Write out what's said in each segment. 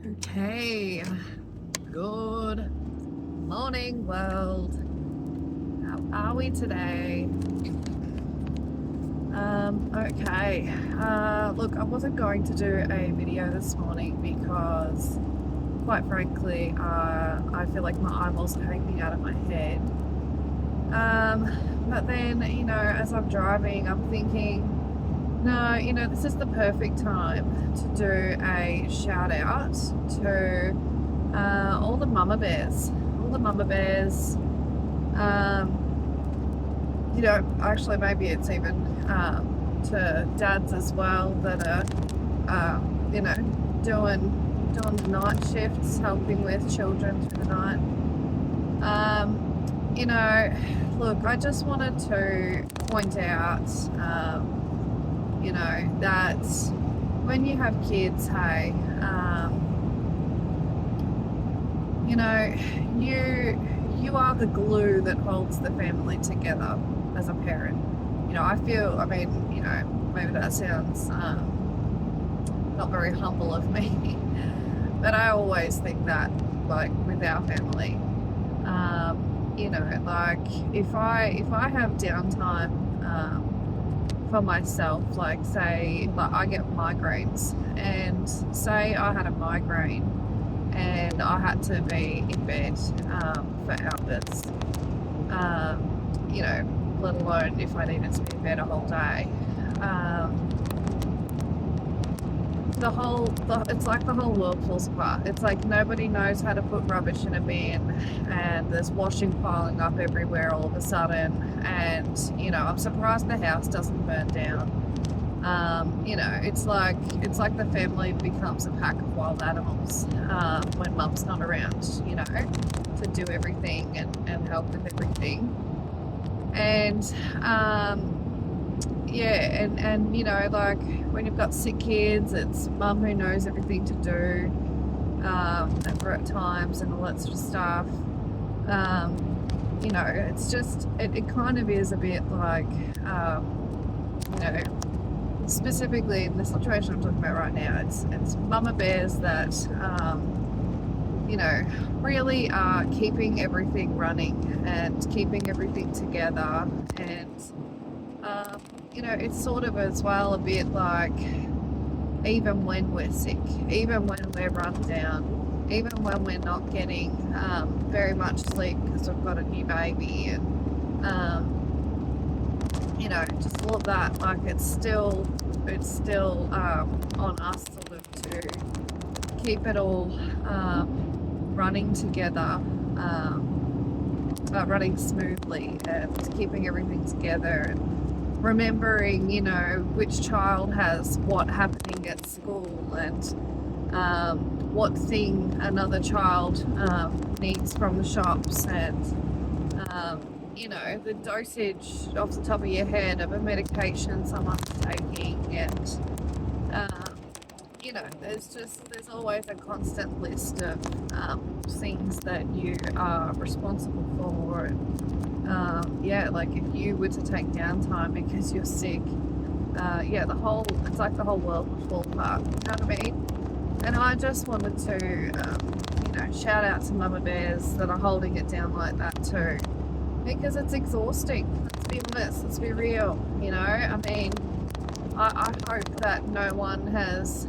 Okay, good morning, world. How are we today? Okay. Look, I wasn't going to do a video this morning because, quite frankly, I feel like my eyeballs are hanging out of my head. But then, as I'm driving, I'm thinking, no, this is the perfect time to do a shout out to all the mama bears. All the mama bears. Actually, maybe it's even to dads as well that are, doing the night shifts, helping with children through the night. Look, I just wanted to point out, that when you have kids, hey, you are the glue that holds the family together as a parent. Maybe that sounds not very humble of me, but I always think that, like, with our family, like if I have downtime for myself, like say, like I get migraines, and say I had a migraine and I had to be in bed for hours, let alone if I needed to be in bed a whole day. It's like the whole world falls apart. It's like nobody knows how to put rubbish in a bin, and there's washing piling up everywhere all of a sudden, and I'm surprised the house doesn't burn down. It's like the family becomes a pack of wild animals when mum's not around, to do everything and help with everything. And like when you've got sick kids, it's mum who knows everything to do at times and all that sort of stuff. It's just, it kind of is a bit like, specifically in the situation I'm talking about right now, it's mama bears that, really are keeping everything running and keeping everything together. And, it's sort of as well a bit like, even when we're sick, even when we're run down, even when we're not getting very much sleep because we've got a new baby, and just all of that, like it's still on us sort of to keep it all running together, running smoothly, and keeping everything together, and remembering, which child has what happening at school, and what thing another child needs from the shops, and the dosage off the top of your head of a medication someone's taking, and there's always a constant list of things that you are responsible for. And like if you were to take downtime because you're sick, it's like the whole world would fall apart. You know what I mean? And I just wanted to, shout out to mama bears that are holding it down like that too, because it's exhausting. Let's be honest. Let's be real. I hope that no one has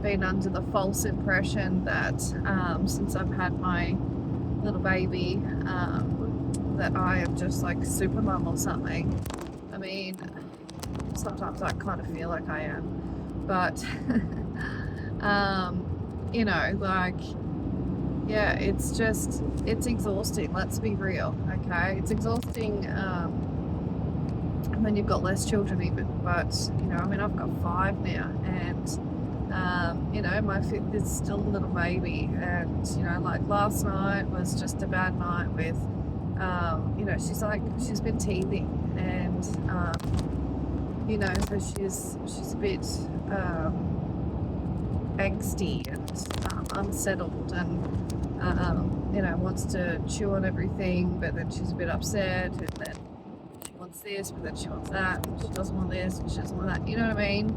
been under the false impression that since I've had my little baby, that I am just like super mum or something. Sometimes I kind of feel like I am, but it's exhausting. Let's be real, okay? It's exhausting when you've got less children even, but I've got 5 now, and my 5th is still a little baby, and like last night was just a bad night with she's been teething, and so she's a bit angsty and unsettled, and wants to chew on everything, but then she's a bit upset, and then she wants this, but then she wants that, and she doesn't want this, and she doesn't want that. You know what I mean?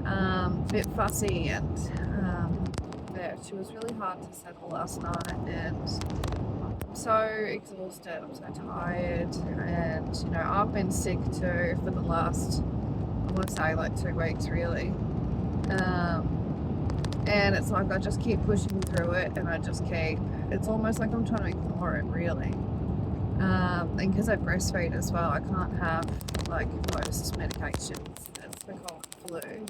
A bit fussy, and she was really hard to settle last night, and I'm so exhausted, I'm so tired, and you know, I've been sick too for the last, I want to say like 2 weeks really. And it's like I just keep pushing through it, and it's almost like I'm trying to ignore it really. And because I breastfeed as well, I can't have like most medications. It's the cold flu.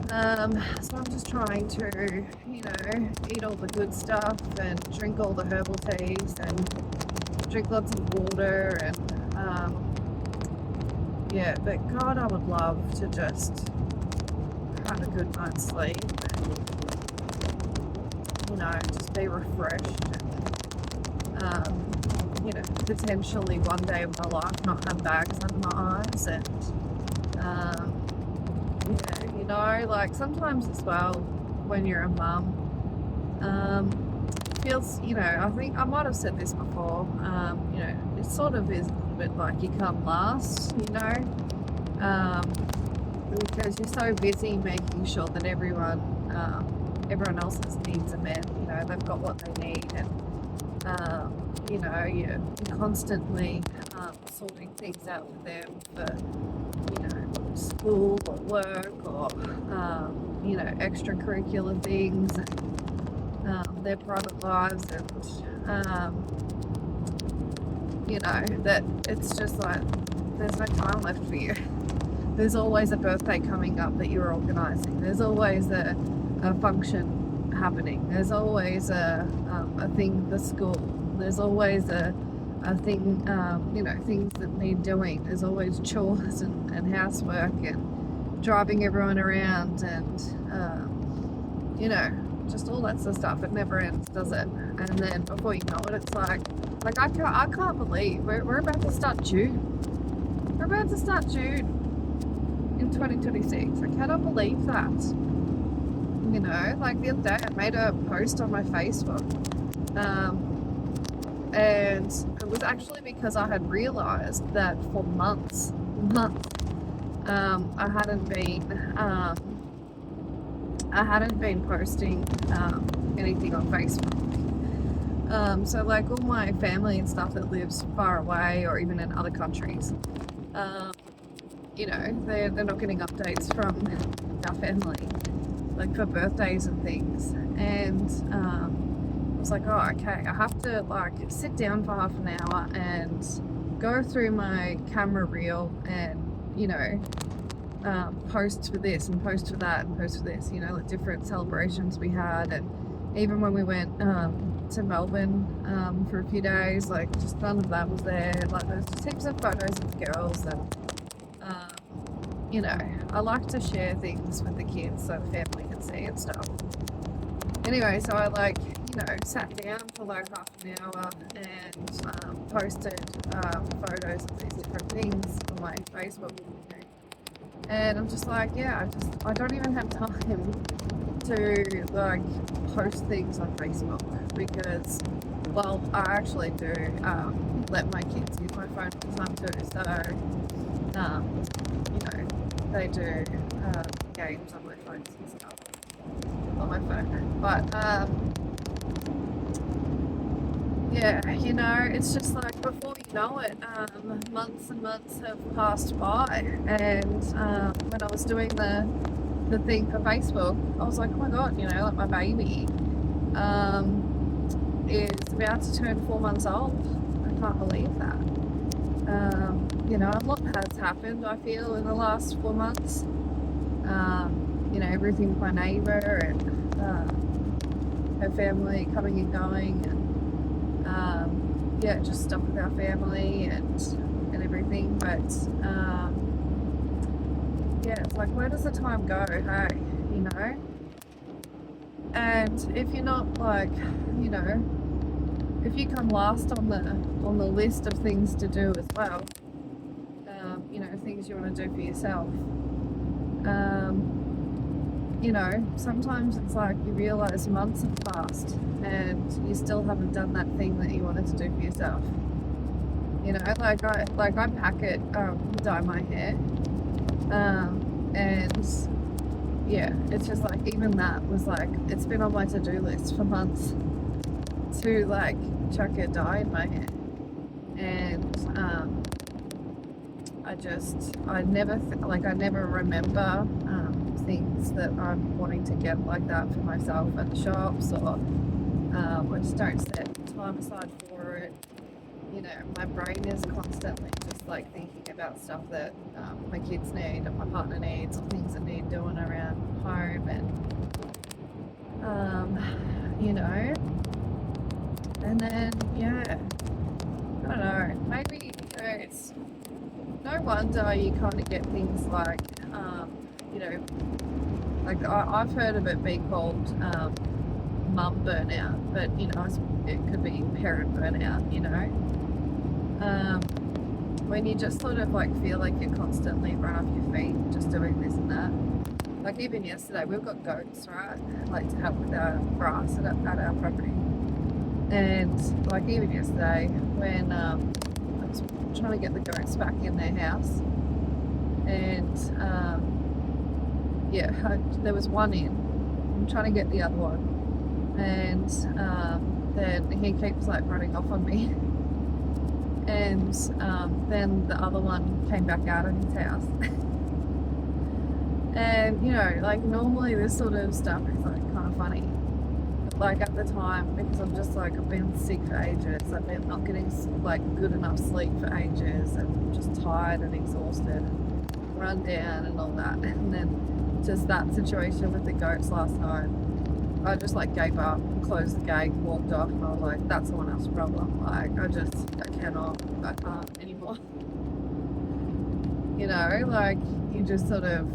So I'm just trying to, you know, eat all the good stuff and drink all the herbal teas and drink lots of water and yeah, but God, I would love to just have a good night's sleep and, you know, just be refreshed and, you know, potentially one day of my life not have bags under my eyes and, yeah, you know, like sometimes as well when you're a mum, feels, you know, I think I might have said this before, you know, it sort of is a little bit like you come last, you know, because you're so busy making sure that everyone else's needs are met, you know, they've got what they need, and you know, you're constantly sorting things out for them for, you know, school or work or, you know, extracurricular things and their private lives, and, you know, that it's just like there's no time left for you. There's always a birthday coming up that you're organising. There's always a function happening. There's always a thing for school. There's always a thing, you know, things that need doing. There's always chores and housework and driving everyone around and, you know, just all that sort of stuff. It never ends, does it? And then before you know it, it's like I can't believe we're about to start June. We're about to start June in 2026. I cannot believe that. You know, like the other day I made a post on my Facebook, and it was actually because I had realised that for months, I hadn't been posting anything on Facebook. So like all my family and stuff that lives far away or even in other countries, you know, they're not getting updates from our family, like for birthdays and things. And I was like, oh, okay, I have to like sit down for half an hour and go through my camera reel and, you know, post for this and post for that and post for this, you know, like different celebrations we had. And even when we went to Melbourne for a few days, like just none of that was there. Like there's just heaps of photos of girls and, you know, I like to share things with the kids so the family can see and stuff. Anyway, so I like, you know, sat down for like half an hour and posted photos of these different things on my Facebook. And I'm just like, yeah, I don't even have time to like post things on Facebook because, well, I actually do let my kids use my phone all the time too. So, you know, they do games on my phone and stuff on my phone. But yeah, you know, it's just like before you know it, months and months have passed by, and when I was doing the thing for Facebook, I was like, oh my god, you know, like my baby is about to turn 4 months old. I can't believe that. You know, a lot has happened, I feel, in the last 4 months. You know, everything with my neighbour and her family coming and going, and yeah, just stuff with our family and everything. But yeah, it's like, where does the time go? Hey, you know. And if you're not like, you know, if you come last on the list of things to do as well, you know, things you want to do for yourself, you know, sometimes it's like you realise months have passed and you still haven't done that thing that you wanted to do for yourself. You know, like I pack it, dye my hair, and yeah, it's just like, even that was like, it's been on my to-do list for months to like chuck a dye in my hair. And I never remember things that I'm wanting to get like that for myself at the shops, or I just don't set time aside for it. You know, my brain is constantly just like thinking about stuff that my kids need and my partner needs, or things that need doing around home, and you know, and then yeah, I don't know, maybe you know, it's no wonder you kind of get things like you know, like I've heard of it being called mum burnout, but you know, it could be parent burnout, you know. When you just sort of like feel like you're constantly run off your feet just doing this and that. Like even yesterday, we've got goats, right? Like to help with our grass at our property. And like even yesterday, when I was trying to get the goats back in their house, and yeah, there was one in. I'm trying to get the other one, and then he keeps like running off on me. And then the other one came back out of his house. And you know, like normally this sort of stuff is like kind of funny, but like at the time, because I'm just like, I've been sick for ages, I've been not getting like good enough sleep for ages, and just tired and exhausted and run down and all that. And then just that situation with the goats last night, I just like gave up, closed the gate, walked off, and I was like, that's someone else's problem. Like I can't anymore. You know, like you just sort of,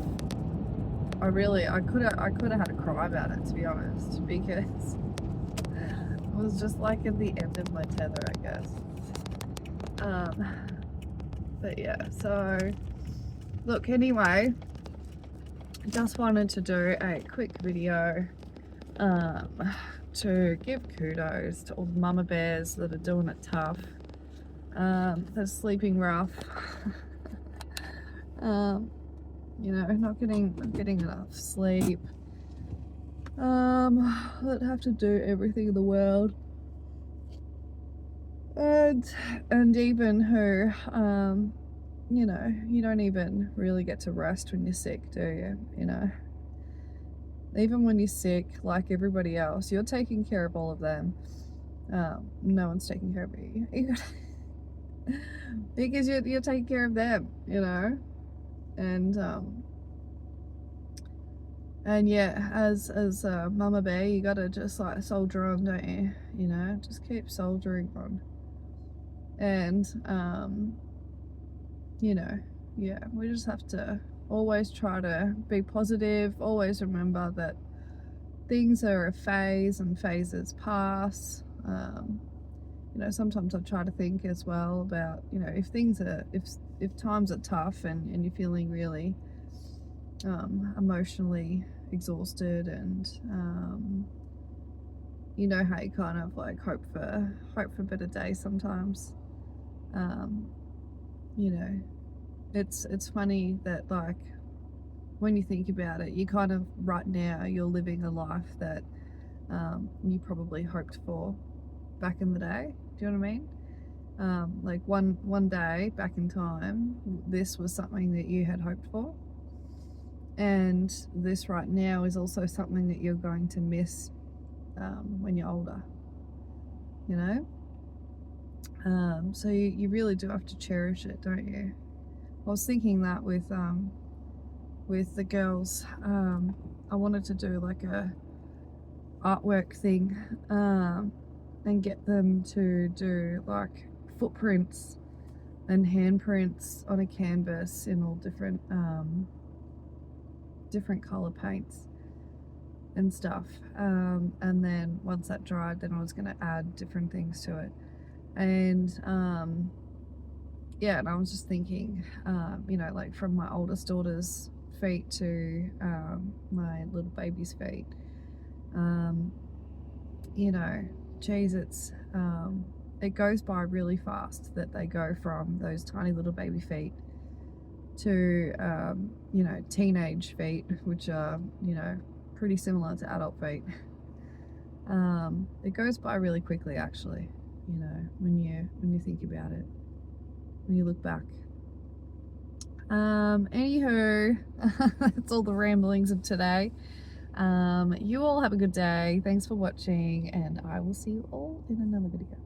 I could have had a cry about it, to be honest, because it was just like at the end of my tether, I guess. But yeah, so look, anyway, just wanted to do a quick video to give kudos to all the mama bears that are doing it tough, they're sleeping rough. You know, not getting enough sleep, that have to do everything in the world, and even who, you know, you don't even really get to rest when you're sick, do you? You know, even when you're sick, like everybody else, you're taking care of all of them. No one's taking care of you. Because you're taking care of them, you know. And yeah, as a mama bear, you gotta just like soldier on, don't you? You know, just keep soldiering on. And you know, yeah, we just have to always try to be positive, always remember that things are a phase and phases pass. You know, sometimes I try to think as well about, you know, if times are tough and you're feeling really emotionally exhausted, and you know how you kind of like hope for better days sometimes. You know, it's funny that like when you think about it, you kind of right now you're living a life that you probably hoped for back in the day. Do you know what I mean? Like one day back in time, this was something that you had hoped for, and this right now is also something that you're going to miss when you're older, you know. So you really do have to cherish it, don't you? I was thinking that with the girls, I wanted to do like a artwork thing, and get them to do like footprints and handprints on a canvas in all different color paints and stuff, and then once that dried, then I was going to add different things to it. And yeah, and I was just thinking, you know, like from my oldest daughter's feet to my little baby's feet, you know, geez, it goes by really fast that they go from those tiny little baby feet to, you know, teenage feet, which are, you know, pretty similar to adult feet. It goes by really quickly, actually, you know, when you think about it, when you look back. Anywho, that's all the ramblings of today. You all have a good day. Thanks for watching, and I will see you all in another video.